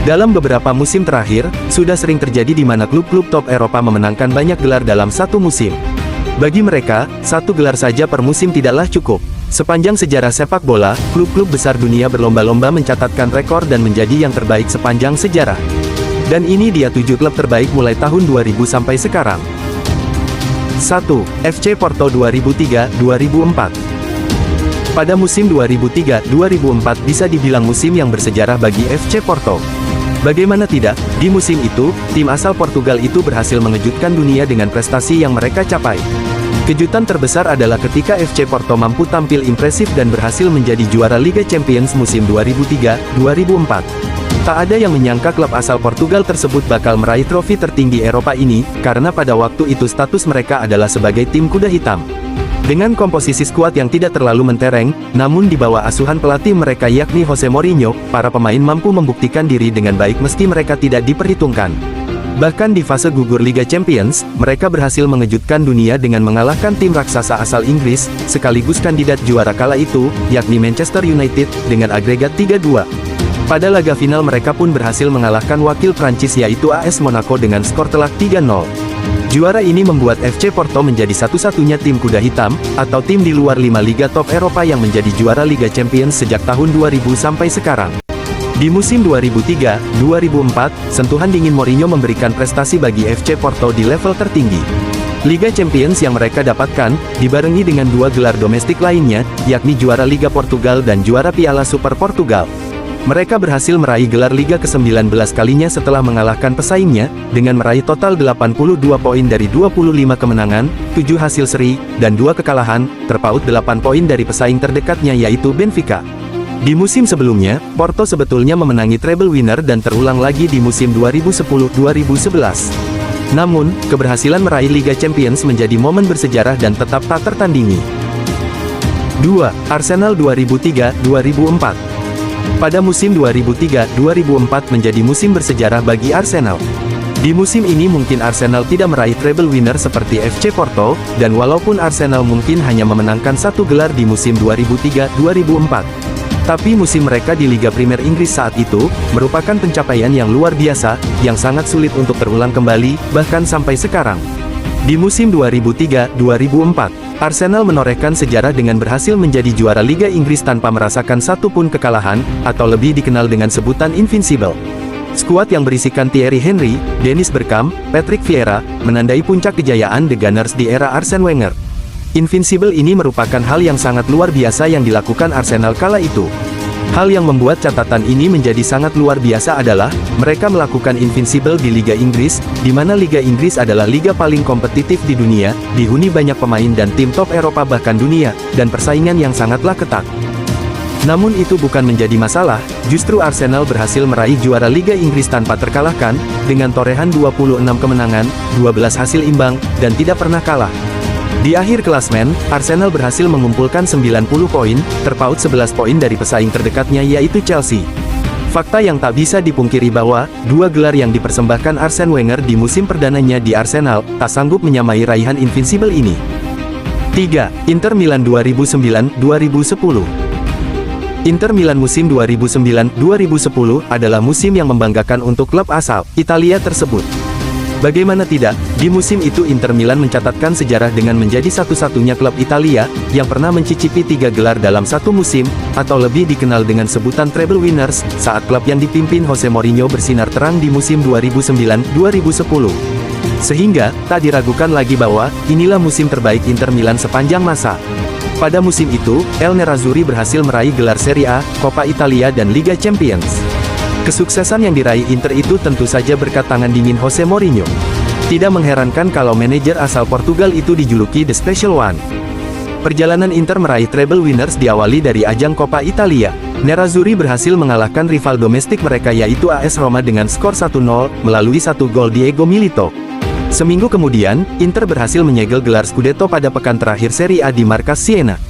Dalam beberapa musim terakhir, sudah sering terjadi di mana klub-klub top Eropa memenangkan banyak gelar dalam satu musim. Bagi mereka, satu gelar saja per musim tidaklah cukup. Sepanjang sejarah sepak bola, klub-klub besar dunia berlomba-lomba mencatatkan rekor dan menjadi yang terbaik sepanjang sejarah. Dan ini dia 7 klub terbaik mulai tahun 2000 sampai sekarang. 1. FC Porto 2003-2004. Pada musim 2003-2004 bisa dibilang musim yang bersejarah bagi FC Porto. Bagaimana tidak, di musim itu, tim asal Portugal itu berhasil mengejutkan dunia dengan prestasi yang mereka capai. Kejutan terbesar adalah ketika FC Porto mampu tampil impresif dan berhasil menjadi juara Liga Champions musim 2003-2004. Tak ada yang menyangka klub asal Portugal tersebut bakal meraih trofi tertinggi Eropa ini, karena pada waktu itu status mereka adalah sebagai tim kuda hitam. Dengan komposisi skuad yang tidak terlalu mentereng, namun di bawah asuhan pelatih mereka yakni Jose Mourinho, para pemain mampu membuktikan diri dengan baik meski mereka tidak diperhitungkan. Bahkan di fase gugur Liga Champions, mereka berhasil mengejutkan dunia dengan mengalahkan tim raksasa asal Inggris, sekaligus kandidat juara kala itu, yakni Manchester United, dengan agregat 3-2. Pada laga final mereka pun berhasil mengalahkan wakil Prancis yaitu AS Monaco dengan skor telak 3-0. Juara ini membuat FC Porto menjadi satu-satunya tim kuda hitam, atau tim di luar 5 liga top Eropa yang menjadi juara Liga Champions sejak tahun 2000 sampai sekarang. Di musim 2003-2004, sentuhan dingin Mourinho memberikan prestasi bagi FC Porto di level tertinggi. Liga Champions yang mereka dapatkan, dibarengi dengan 2 gelar domestik lainnya, yakni juara Liga Portugal dan juara Piala Super Portugal. Mereka berhasil meraih gelar Liga ke-19 kalinya setelah mengalahkan pesaingnya, dengan meraih total 82 poin dari 25 kemenangan, 7 hasil seri, dan 2 kekalahan, terpaut 8 poin dari pesaing terdekatnya yaitu Benfica. Di musim sebelumnya, Porto sebetulnya memenangi treble winner dan terulang lagi di musim 2010-2011. Namun, keberhasilan meraih Liga Champions menjadi momen bersejarah dan tetap tak tertandingi. 2. Arsenal 2003-2004. Pada musim 2003-2004 menjadi musim bersejarah bagi Arsenal. Di musim ini mungkin Arsenal tidak meraih treble winner seperti FC Porto, dan walaupun Arsenal mungkin hanya memenangkan 1 gelar di musim 2003-2004. Tapi musim mereka di Liga Premier Inggris saat itu, merupakan pencapaian yang luar biasa, yang sangat sulit untuk terulang kembali, bahkan sampai sekarang. Di musim 2003-2004, Arsenal menorehkan sejarah dengan berhasil menjadi juara Liga Inggris tanpa merasakan satu pun kekalahan, atau lebih dikenal dengan sebutan Invincible. Skuad yang berisikan Thierry Henry, Dennis Bergkamp, Patrick Vieira, menandai puncak kejayaan The Gunners di era Arsene Wenger. Invincible ini merupakan hal yang sangat luar biasa yang dilakukan Arsenal kala itu. Hal yang membuat catatan ini menjadi sangat luar biasa adalah, mereka melakukan Invincible di Liga Inggris, di mana Liga Inggris adalah liga paling kompetitif di dunia, dihuni banyak pemain dan tim top Eropa bahkan dunia, dan persaingan yang sangatlah ketat. Namun itu bukan menjadi masalah, justru Arsenal berhasil meraih juara Liga Inggris tanpa terkalahkan, dengan torehan 26 kemenangan, 12 hasil imbang, dan tidak pernah kalah. Di akhir klasmen, Arsenal berhasil mengumpulkan 90 poin, terpaut 11 poin dari pesaing terdekatnya yaitu Chelsea. Fakta yang tak bisa dipungkiri bahwa, 2 gelar yang dipersembahkan Arsene Wenger di musim perdananya di Arsenal, tak sanggup menyamai raihan Invincible ini. 3. Inter Milan 2009-2010. Inter Milan musim 2009-2010 adalah musim yang membanggakan untuk klub asal Italia tersebut. Bagaimana tidak, di musim itu Inter Milan mencatatkan sejarah dengan menjadi satu-satunya klub Italia, yang pernah mencicipi 3 gelar dalam satu musim, atau lebih dikenal dengan sebutan treble winners, saat klub yang dipimpin Jose Mourinho bersinar terang di musim 2009-2010. Sehingga, tak diragukan lagi bahwa, inilah musim terbaik Inter Milan sepanjang masa. Pada musim itu, El Nerazzurri berhasil meraih gelar Serie A, Coppa Italia dan Liga Champions. Kesuksesan yang diraih Inter itu tentu saja berkat tangan dingin Jose Mourinho. Tidak mengherankan kalau manajer asal Portugal itu dijuluki The Special One. Perjalanan Inter meraih treble winners diawali dari ajang Coppa Italia. Nerazzurri berhasil mengalahkan rival domestik mereka yaitu AS Roma dengan skor 1-0, melalui 1 gol Diego Milito. Seminggu kemudian, Inter berhasil menyegel gelar Scudetto pada pekan terakhir Serie A di markas Siena.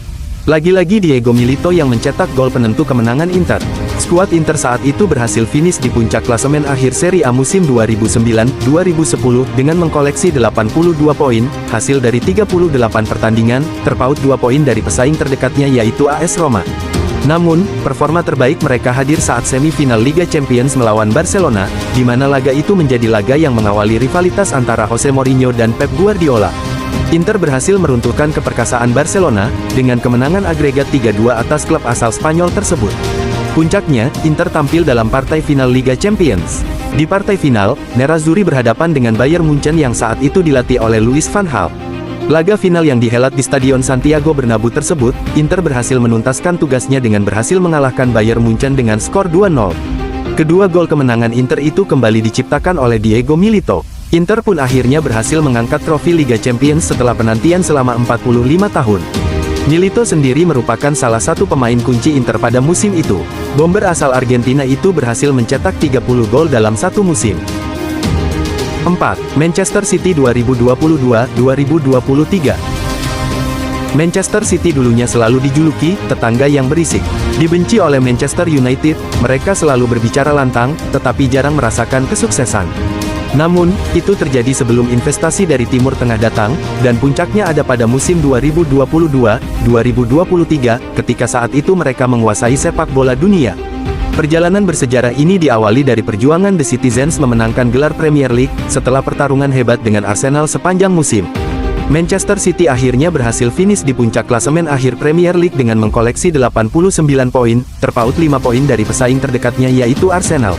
Lagi-lagi Diego Milito yang mencetak gol penentu kemenangan Inter. Skuad Inter saat itu berhasil finish di puncak klasemen akhir Serie A musim 2009-2010 dengan mengkoleksi 82 poin, hasil dari 38 pertandingan, terpaut 2 poin dari pesaing terdekatnya yaitu AS Roma. Namun, performa terbaik mereka hadir saat semifinal Liga Champions melawan Barcelona, di mana laga itu menjadi laga yang mengawali rivalitas antara Jose Mourinho dan Pep Guardiola. Inter berhasil meruntuhkan keperkasaan Barcelona, dengan kemenangan agregat 3-2 atas klub asal Spanyol tersebut. Puncaknya, Inter tampil dalam partai final Liga Champions. Di partai final, Nerazzurri berhadapan dengan Bayern Munchen yang saat itu dilatih oleh Louis van Gaal. Laga final yang dihelat di Stadion Santiago Bernabeu tersebut, Inter berhasil menuntaskan tugasnya dengan berhasil mengalahkan Bayern Munchen dengan skor 2-0. Kedua gol kemenangan Inter itu kembali diciptakan oleh Diego Milito. Inter pun akhirnya berhasil mengangkat trofi Liga Champions setelah penantian selama 45 tahun. Milito sendiri merupakan salah satu pemain kunci Inter pada musim itu. Bomber asal Argentina itu berhasil mencetak 30 gol dalam satu musim. 4. Manchester City 2022-2023. Manchester City dulunya selalu dijuluki tetangga yang berisik. Dibenci oleh Manchester United, mereka selalu berbicara lantang, tetapi jarang merasakan kesuksesan. Namun, itu terjadi sebelum investasi dari Timur Tengah datang, dan puncaknya ada pada musim 2022-2023, ketika saat itu mereka menguasai sepak bola dunia. Perjalanan bersejarah ini diawali dari perjuangan The Citizens memenangkan gelar Premier League, setelah pertarungan hebat dengan Arsenal sepanjang musim. Manchester City akhirnya berhasil finish di puncak klasemen akhir Premier League dengan mengkoleksi 89 poin, terpaut 5 poin dari pesaing terdekatnya yaitu Arsenal.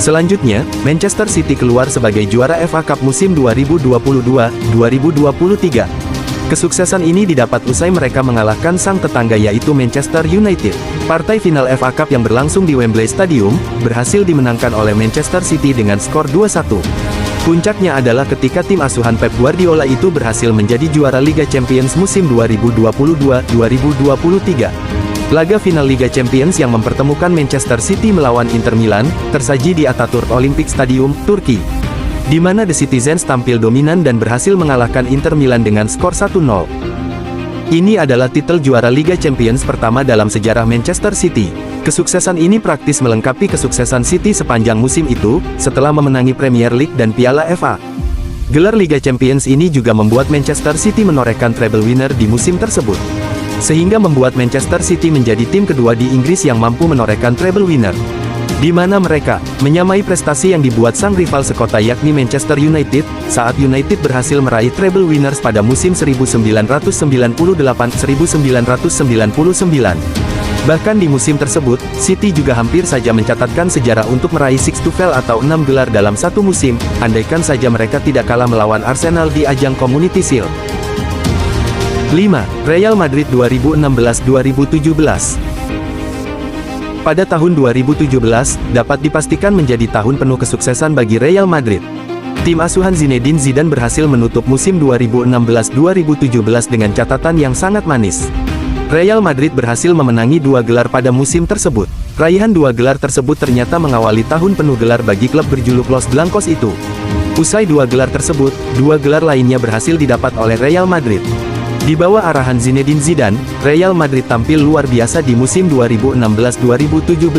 Selanjutnya, Manchester City keluar sebagai juara FA Cup musim 2022-2023. Kesuksesan ini didapat usai mereka mengalahkan sang tetangga yaitu Manchester United. Partai final FA Cup yang berlangsung di Wembley Stadium, berhasil dimenangkan oleh Manchester City dengan skor 2-1. Puncaknya adalah ketika tim asuhan Pep Guardiola itu berhasil menjadi juara Liga Champions musim 2022-2023. Laga final Liga Champions yang mempertemukan Manchester City melawan Inter Milan, tersaji di Ataturk Olympic Stadium, Turki, di mana The Citizens tampil dominan dan berhasil mengalahkan Inter Milan dengan skor 1-0. Ini adalah titel juara Liga Champions pertama dalam sejarah Manchester City. Kesuksesan ini praktis melengkapi kesuksesan City sepanjang musim itu, setelah memenangi Premier League dan Piala FA. Gelar Liga Champions ini juga membuat Manchester City menorehkan treble winner di musim tersebut, sehingga membuat Manchester City menjadi tim kedua di Inggris yang mampu menorehkan treble winner, di mana mereka menyamai prestasi yang dibuat sang rival sekota yakni Manchester United, saat United berhasil meraih treble winners pada musim 1998-1999. Bahkan di musim tersebut, City juga hampir saja mencatatkan sejarah untuk meraih Six Tuvel atau 6 gelar dalam satu musim, andaikan saja mereka tidak kalah melawan Arsenal di ajang Community Shield. 5. Real Madrid 2016-2017. Pada tahun 2017, dapat dipastikan menjadi tahun penuh kesuksesan bagi Real Madrid. Tim asuhan Zinedine Zidane berhasil menutup musim 2016-2017 dengan catatan yang sangat manis. Real Madrid berhasil memenangi 2 gelar pada musim tersebut. Raihan 2 gelar tersebut ternyata mengawali tahun penuh gelar bagi klub berjuluk Los Blancos itu. Usai 2 gelar tersebut, 2 gelar lainnya berhasil didapat oleh Real Madrid. Di bawah arahan Zinedine Zidane, Real Madrid tampil luar biasa di musim 2016-2017.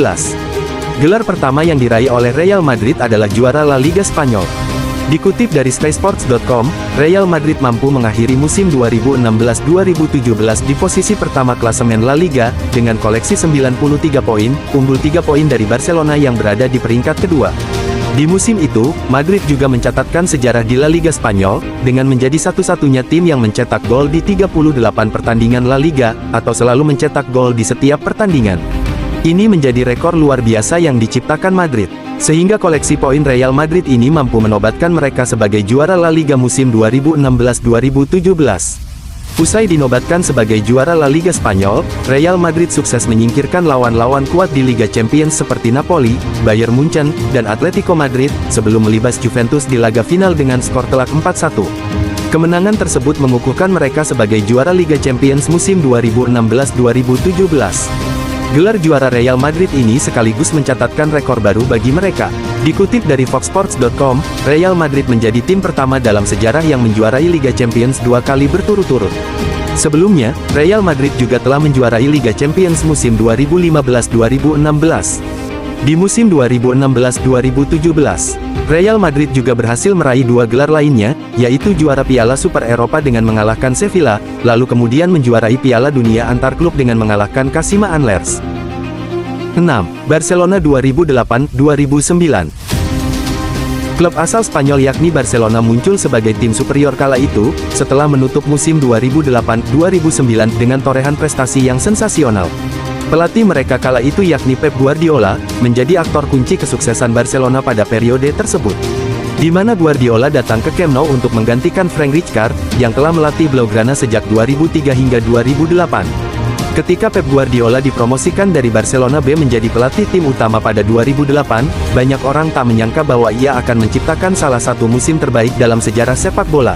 Gelar pertama yang diraih oleh Real Madrid adalah juara La Liga Spanyol. Dikutip dari SkySports.com, Real Madrid mampu mengakhiri musim 2016-2017 di posisi pertama klasemen La Liga, dengan koleksi 93 poin, unggul 3 poin dari Barcelona yang berada di peringkat kedua. Di musim itu, Madrid juga mencatatkan sejarah di La Liga Spanyol, dengan menjadi satu-satunya tim yang mencetak gol di 38 pertandingan La Liga, atau selalu mencetak gol di setiap pertandingan. Ini menjadi rekor luar biasa yang diciptakan Madrid, sehingga koleksi poin Real Madrid ini mampu menobatkan mereka sebagai juara La Liga musim 2016-2017. Usai dinobatkan sebagai juara La Liga Spanyol, Real Madrid sukses menyingkirkan lawan-lawan kuat di Liga Champions seperti Napoli, Bayern Munchen, dan Atletico Madrid, sebelum melibas Juventus di laga final dengan skor telak 4-1. Kemenangan tersebut mengukuhkan mereka sebagai juara Liga Champions musim 2016-2017. Gelar juara Real Madrid ini sekaligus mencatatkan rekor baru bagi mereka. Dikutip dari FoxSports.com, Real Madrid menjadi tim pertama dalam sejarah yang menjuarai Liga Champions 2 kali berturut-turut. Sebelumnya, Real Madrid juga telah menjuarai Liga Champions musim 2015-2016. Di musim 2016-2017, Real Madrid juga berhasil meraih 2 gelar lainnya, yaitu juara Piala Super Eropa dengan mengalahkan Sevilla, lalu kemudian menjuarai Piala Dunia antar klub dengan mengalahkan Kashima Antlers. 6. Barcelona 2008-2009. Klub asal Spanyol yakni Barcelona muncul sebagai tim superior kala itu, setelah menutup musim 2008-2009 dengan torehan prestasi yang sensasional. Pelatih mereka kala itu yakni Pep Guardiola, menjadi aktor kunci kesuksesan Barcelona pada periode tersebut. Di mana Guardiola datang ke Camp Nou untuk menggantikan Frank Rijkaard, yang telah melatih Blaugrana sejak 2003 hingga 2008. Ketika Pep Guardiola dipromosikan dari Barcelona B menjadi pelatih tim utama pada 2008, banyak orang tak menyangka bahwa ia akan menciptakan salah satu musim terbaik dalam sejarah sepak bola.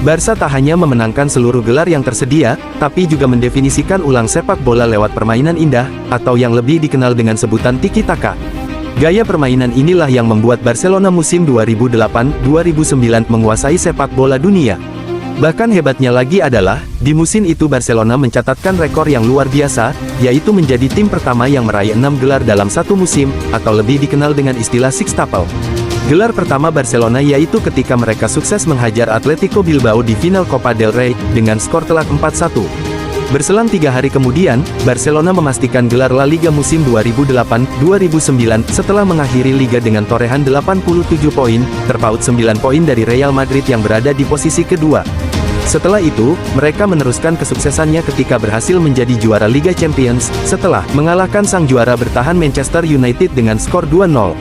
Barca tak hanya memenangkan seluruh gelar yang tersedia, tapi juga mendefinisikan ulang sepak bola lewat permainan indah, atau yang lebih dikenal dengan sebutan tiki-taka. Gaya permainan inilah yang membuat Barcelona musim 2008-2009 menguasai sepak bola dunia. Bahkan hebatnya lagi adalah, di musim itu Barcelona mencatatkan rekor yang luar biasa, yaitu menjadi tim pertama yang meraih 6 gelar dalam satu musim, atau lebih dikenal dengan istilah Sixtuple. Gelar pertama Barcelona yaitu ketika mereka sukses menghajar Atletico Bilbao di final Copa del Rey, dengan skor telak 4-1. Berselang 3 hari kemudian, Barcelona memastikan gelar La Liga musim 2008-2009 setelah mengakhiri liga dengan torehan 87 poin, terpaut 9 poin dari Real Madrid yang berada di posisi kedua. Setelah itu, mereka meneruskan kesuksesannya ketika berhasil menjadi juara Liga Champions, setelah mengalahkan sang juara bertahan Manchester United dengan skor 2-0.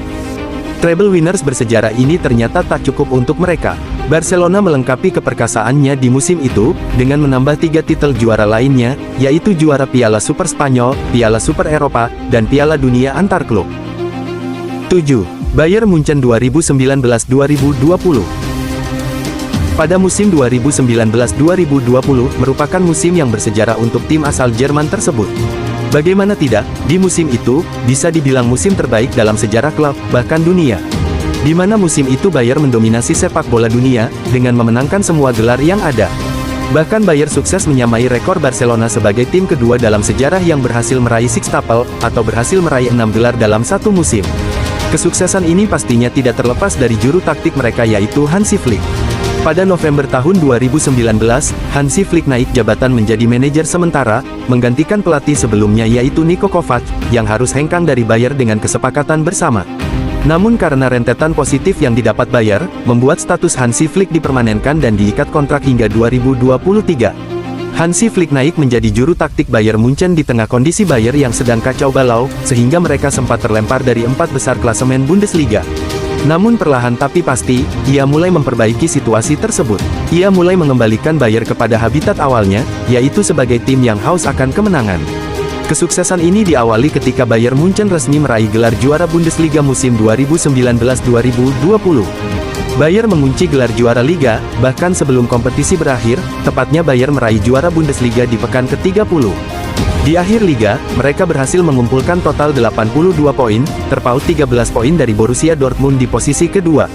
Treble winners bersejarah ini ternyata tak cukup untuk mereka. Barcelona melengkapi keperkasaannya di musim itu, dengan menambah 3 titel juara lainnya, yaitu juara Piala Super Spanyol, Piala Super Eropa, dan Piala Dunia antar klub. 7. Bayern Munchen 2019-2020. Pada musim 2019-2020 merupakan musim yang bersejarah untuk tim asal Jerman tersebut. Bagaimana tidak, di musim itu, bisa dibilang musim terbaik dalam sejarah klub, bahkan dunia. Di mana musim itu Bayern mendominasi sepak bola dunia, dengan memenangkan semua gelar yang ada. Bahkan Bayern sukses menyamai rekor Barcelona sebagai tim kedua dalam sejarah yang berhasil meraih Sixtuple, atau berhasil meraih 6 gelar dalam satu musim. Kesuksesan ini pastinya tidak terlepas dari juru taktik mereka yaitu Hansi Flick. Pada November tahun 2019, Hansi Flick naik jabatan menjadi manajer sementara, menggantikan pelatih sebelumnya yaitu Niko Kovac, yang harus hengkang dari Bayern dengan kesepakatan bersama. Namun karena rentetan positif yang didapat Bayern, membuat status Hansi Flick dipermanenkan dan diikat kontrak hingga 2023. Hansi Flick naik menjadi juru taktik Bayern Munchen di tengah kondisi Bayern yang sedang kacau balau, sehingga mereka sempat terlempar dari 4 besar klasemen Bundesliga. Namun perlahan tapi pasti, ia mulai memperbaiki situasi tersebut. Ia mulai mengembalikan Bayern kepada habitat awalnya, yaitu sebagai tim yang haus akan kemenangan. Kesuksesan ini diawali ketika Bayern Munchen resmi meraih gelar juara Bundesliga musim 2019-2020. Bayern mengunci gelar juara Liga, bahkan sebelum kompetisi berakhir, tepatnya Bayern meraih juara Bundesliga di pekan ke-30. Di akhir liga, mereka berhasil mengumpulkan total 82 poin, terpaut 13 poin dari Borussia Dortmund di posisi kedua.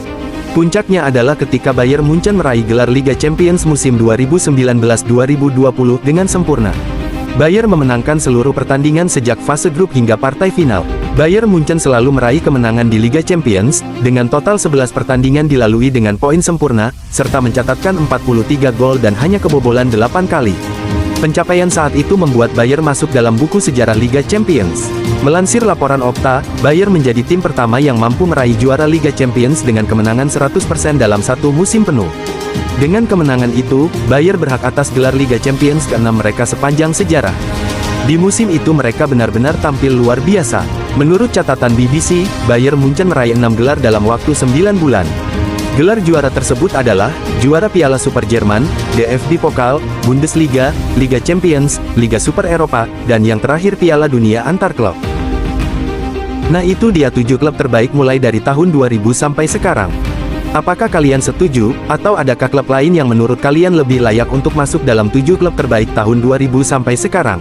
Puncaknya adalah ketika Bayern Munchen meraih gelar Liga Champions musim 2019-2020 dengan sempurna. Bayern memenangkan seluruh pertandingan sejak fase grup hingga partai final. Bayern Munchen selalu meraih kemenangan di Liga Champions, dengan total 11 pertandingan dilalui dengan poin sempurna, serta mencatatkan 43 gol dan hanya kebobolan 8 kali. Pencapaian saat itu membuat Bayern masuk dalam buku sejarah Liga Champions. Melansir laporan Opta, Bayern menjadi tim pertama yang mampu meraih juara Liga Champions dengan kemenangan 100% dalam satu musim penuh. Dengan kemenangan itu, Bayern berhak atas gelar Liga Champions ke-6 mereka sepanjang sejarah. Di musim itu mereka benar-benar tampil luar biasa. Menurut catatan BBC, Bayern Munchen meraih 6 gelar dalam waktu 9 bulan. Gelar juara tersebut adalah, juara Piala Super Jerman, DFB Pokal, Bundesliga, Liga Champions, Liga Super Eropa, dan yang terakhir Piala Dunia antar klub. Nah itu dia 7 klub terbaik mulai dari tahun 2000 sampai sekarang. Apakah kalian setuju, atau adakah klub lain yang menurut kalian lebih layak untuk masuk dalam 7 klub terbaik tahun 2000 sampai sekarang?